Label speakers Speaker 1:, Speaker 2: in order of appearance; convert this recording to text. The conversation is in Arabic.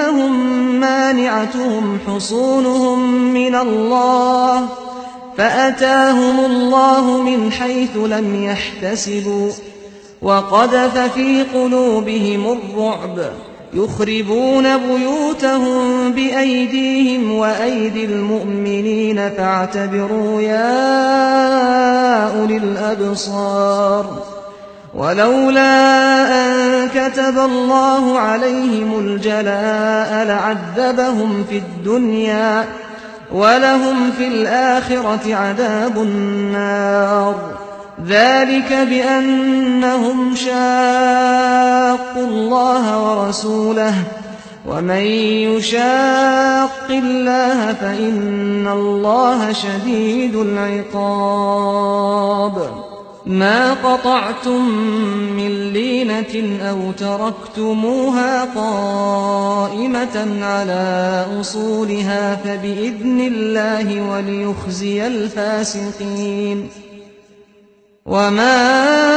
Speaker 1: إنهم مانعتهم حصونهم من الله فأتاهم الله من حيث لم يحتسبوا وقذف في قلوبهم الرعب يخربون بيوتهم بأيديهم وأيدي المؤمنين فاعتبروا يا أولي الأبصار ولولا أن كتب الله عليهم الجلاء لعذبهم في الدنيا ولهم في الآخرة عذاب النار ذلك بأنهم شاقوا الله ورسوله ومن يشاق الله فإن الله شديد العقاب ما قطعتم من لينة أو تركتموها قائمة على أصولها فبإذن الله وليخزي الفاسقين وما